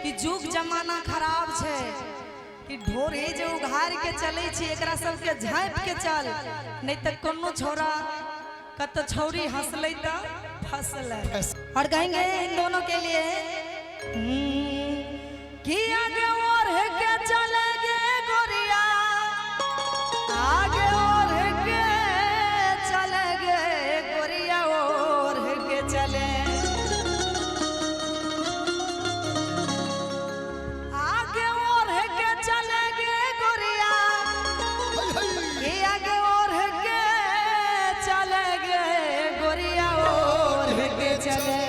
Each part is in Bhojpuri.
कि जुग जमाना खराब छे कि ढोरे जो उघार के चले छी एकरा सबके झाँप के चल नहीं तो कोनो छोरा कत छौरी हंसले तो फंसले। और कहेंगे इन दोनों के लिए कि आगे और है के चलेंगे गोरिया आगे और है के चलेंगे गोरिया और है के चले आगे और है के चलेंगे गोरिया ये आगे और है के चलेंगे गोरिया और है के चले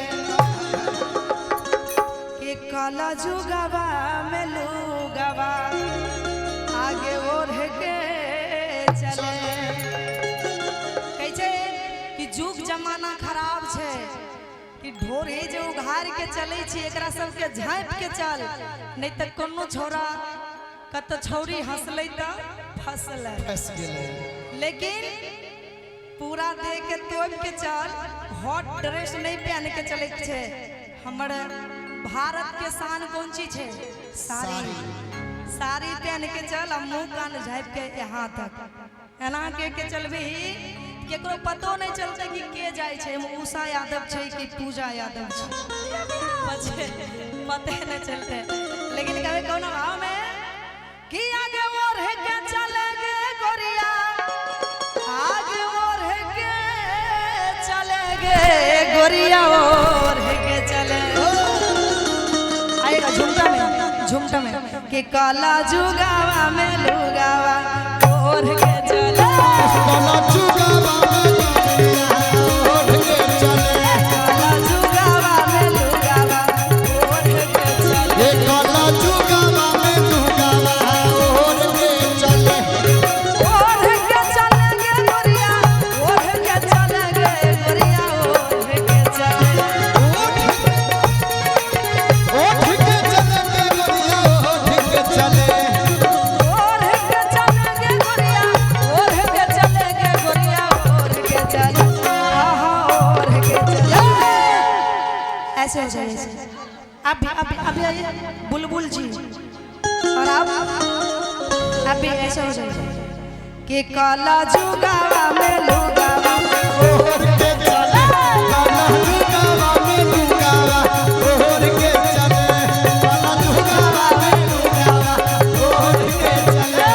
कि काला जुगावा में लूगावा आगे और है के चले। कैसे कि जुग जमाना खराब छे कि ढोरे जो उघार के चले छी एकरा सबके झाँप के चल नहीं तो कोनो छोरा कत छौरी हंसले तो फंसले। लेकिन पूरा दे के तोड़ के चल हॉट ड्रेस नहीं पहन के चले छे। हमारे भारत के शान कौन चीज है? साड़ी। साड़ी पहन के चल अब मुंह कान झाँप के यहाँ तक एना के चलबी केकरो पतो नहीं चलते कि के जाए छे उषा यादव छे कि पूजा यादव छे पते नहीं चलते। लेकिन कभी कोनो भाव में कि आगे और है के चलेंगे गोरिया आगे और है के चलेंगे गोरिया और है के चले आएगा झुमटा में कि काला जुगावा में लुगावा और के चले काला जुगावा में जुगावा में लुगावा और के चले काला जुगावा में लुगावा और के चले और के चलेंगे गोरिया और के चलेंगे गोरिया और के चले ओठ के चले गोरिया ओठ के चले और के चलेंगे गोरिया और के चलेंगे गोरिया और के चले आहा और के चले ऐसे हो जाए ऐसे। आप आइए बुलबुल जी और आप भी ऐसे हो जाए कि काला जुगावा में लुगावा और के चले काला जुगावा में लुगावा और के चले काला जुगावा में लुगावा और के चले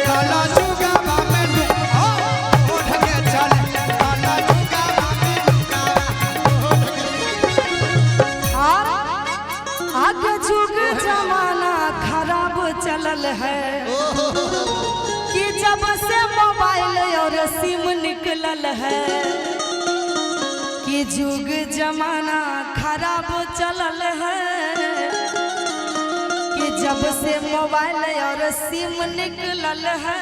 काला जुगावा में लुगावा और के चले काला जुगावा में लुगावा और आगे जुग जमाना खराब चलल है कि जब से मोबाइल और सिम निकलल है कि जुग जमाना खराब चलल है कि जब से मोबाइल और सिम निकलल है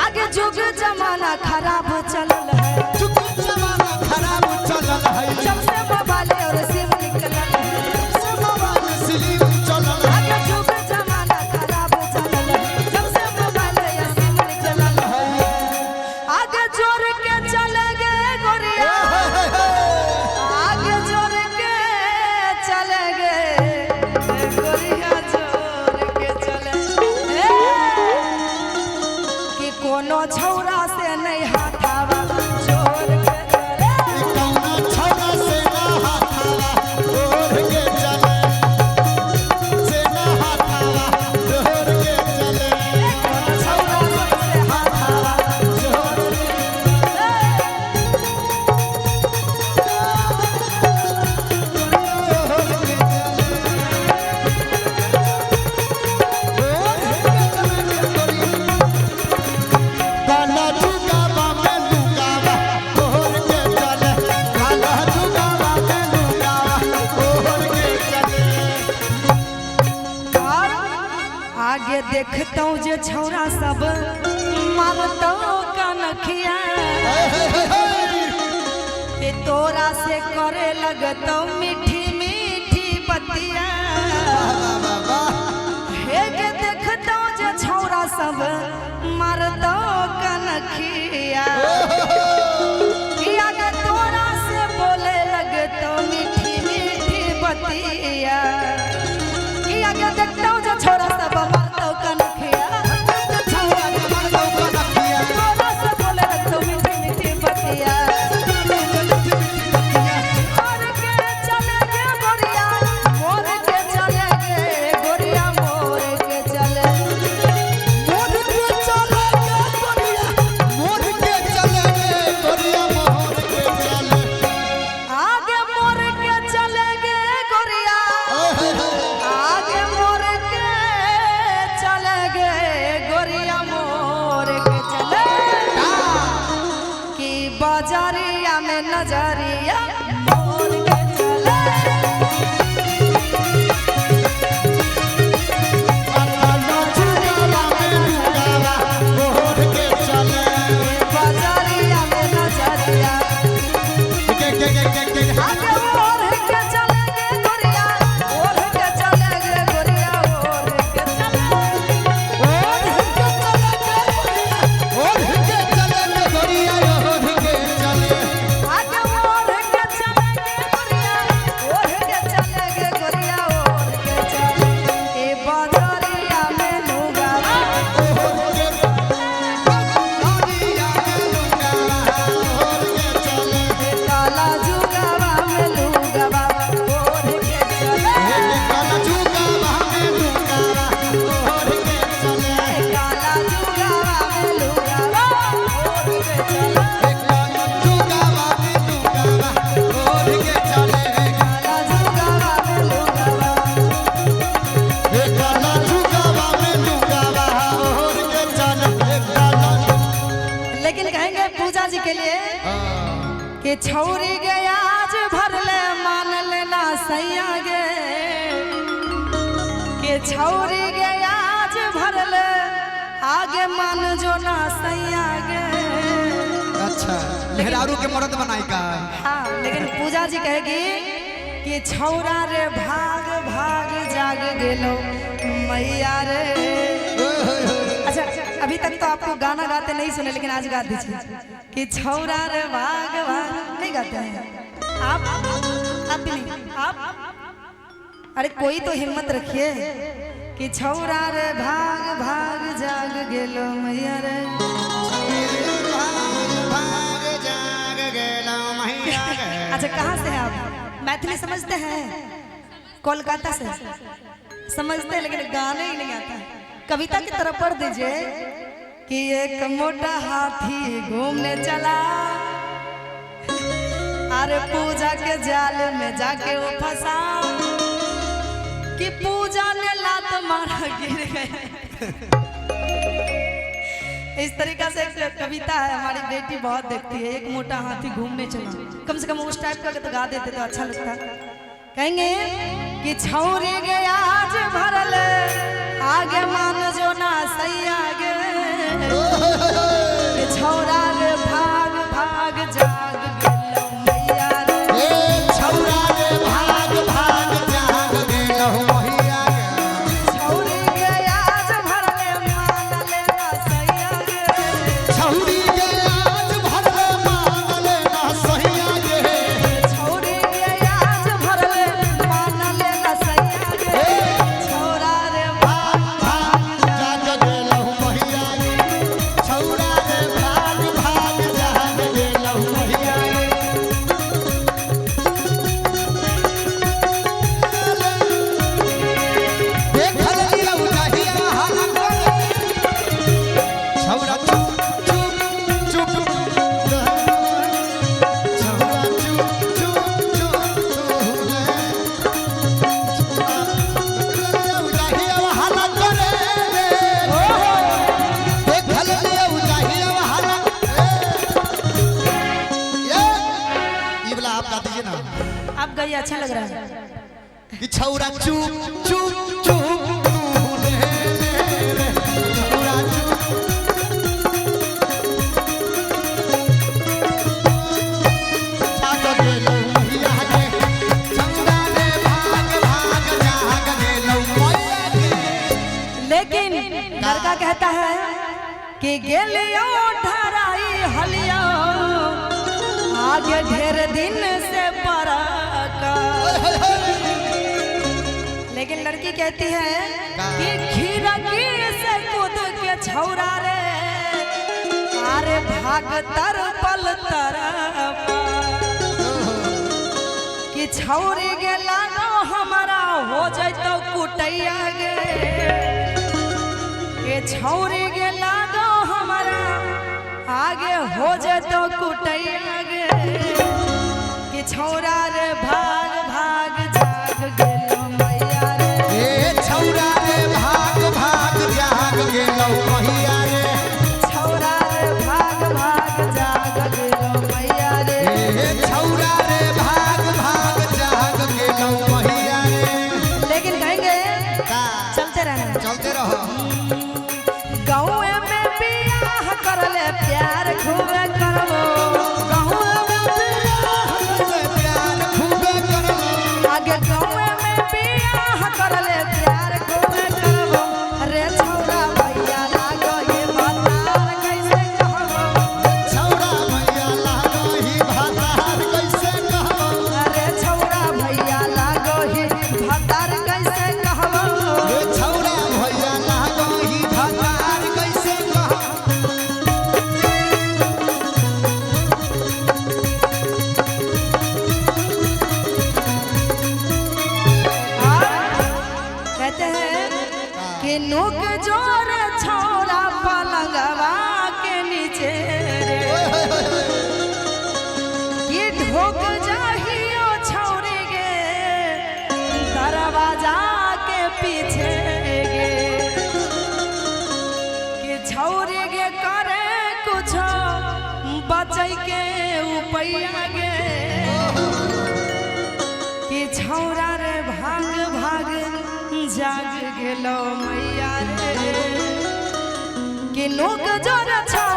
आगे जुग जमाना खराब चलल है जुग जमाना खराब चलल है जब से मोबाइल और सिम निकलल है से मोबाइल स्लिम चलल है आगे जुग जमाना खराब चलल है जब से मोबाइल और सिम निकलल है आगे जोर के चलेंगे गोरिया आगे जोर के चलेंगे गोरिया जोर के चले कि कोनो छौरा से नहीं हाथावा जोर आगे देखता हूँ जे छौरा सब मारता कनखिया ते तोरा से करे लगता मीठी मीठी बतिया हे के देखता हूँ जे छौरा सब मारता कनखिया आगे तोरा से बोले लगता मीठी मीठी बतिया आगे देखता हूँ जो छोरा सब मारता कनखिया तोरा से बोले लगता मीठी मीठी बतिया मोर के चले गे गोरिया मोर के चले गे गोरिया मोर के चले मोर के चले गे गोरिया मोर के चले गे गोरिया मोर के चले आगे मोर के चले गे गोरिया आगे मोर के चले गे गोरिया मोर के चले कि बाजारिया में नजरिया मोर के चले मोर के चले बाजारिया में नजरिया आगे मोर के चले गे गोरिया मोर के चले गे गोरिया मोर के चले मोर के चले गे गोरिया मोर के चले आगे मोर के चले गे गोरिया मोर के चले गे गोरिया मोर के चले ए बाजारिया में लुगावा ए काला जुगावा में लुगावा मोर के चले ए काला जुगावा में लुगावा मोर के चले काला जुगावा में लुगावा लेकिन कहेंगे पूजा जी के लिए कि छौरी गे आज भर ले मान लेना सैया गे कि छौरी गे आज भर ले आगे मान जो ना सैया गे अच्छा मेहरारू के मर्द बनाई का हाँ लेकिन पूजा जी कहेगी कि छौरा रे भाग भाग जाग गेलो मैया रे अच्छा अभी तक तो आपको गाना गाते नहीं सुने लेकिन आज गा दीजिए कि छौरा रे भाग भाग नहीं गाते हैं आप भी नहीं आप अरे कोई तो हिम्मत रखिए कि छौरा रे भाग भाग जाग गेलो मैया रे अच्छा कहाँ से हैं आप मैथिली समझते हैं कोलकाता से समझते हैं लेकिन गाने ही नहीं आता कविता की तरफ पढ़ दीजिए कि एक मोटा हाथी घूमने चला अरे पूजा के जाल में जाके वो फंसा कि पूजा ने लात मारा गिर गए इस तरीका से एक कविता है हमारी बेटी बहुत देखती है एक मोटा हाथी घूमने चला कम से कम उस टाइप का तो गा देते तो अच्छा लगता कहेंगे कि छौरी गे आज भरल आगे मान जो ना सैया गे कि छौरा रे भाग भाग जाग गेलो मैया रे छौरा रे भाग भाग जाग गेलो मैया गे छौरी गे आज भरल मान लेना सैया गे छौरी गे आज भरले मान लेना सैया गे छौरी गे आज भरल मान लेना सैया गे छौरा रे भाग भाग जाग गेलो मैया गे छौरा रे भाग भाग जाग गेलो मैया गे देखल लिया उजाहिया हाथ छौरा चुप चुप चुप छौरा चुप चुप चुप उजाहिया हाथ करे देखल लिया उजाहिया हाथ ये वाला आप गा दीजिए ना आप गाइए अच्छा लग रहा है कि छौरा चुप चुप चुप लड़का कहता है कि गेलियो धराई हलियो आगे ढेर दिन से परका। लेकिन लड़की कहती है कि खिड़की से कूद के छौरा रे अरे भाग तर पल तरपा कि छौरी के लागो हमारा हो जैतो कुटैया गे के छौरी के लागो हमारा आगे हो जैतो कुटैया गे कि छौरा रे भाग भाग जाग गेलो मैया रे ए छौरा रे भाग भाग जाग गेलो मैया रे छौरा रे भाग भाग जाग गेलो मैया रे ए छौरा रे भाग भाग जाग गेलो मैया रे। लेकिन कहेंगे का चलते रहना चलते रहो गाँव में बियाह करले प्यार खूब करबो गाँव में प्यार खूबे करलो आगे गाँव में बियाह करले प्यार खूब करबो रे छौरा भैया लागो ये बातार कैसे कहबो छौरा भैया लागो ही भातार कैसे कहबो अरे छौरा भैया लागो ही बातार कैसे कहबो ए छौरा भैया लागो ही भातार कैसे कहबो। कहते हैं कि नुक जोर छौरा पलंगवा के नीचे रे कि ढोक जाहियो छौरी गे दरवाजा के पीछे गे कि छौरी गे करे कुछ बचै के उपैया गे कि छौरा रे भाग भाग जाग गेलो मैया रे कि लोक जोर छौ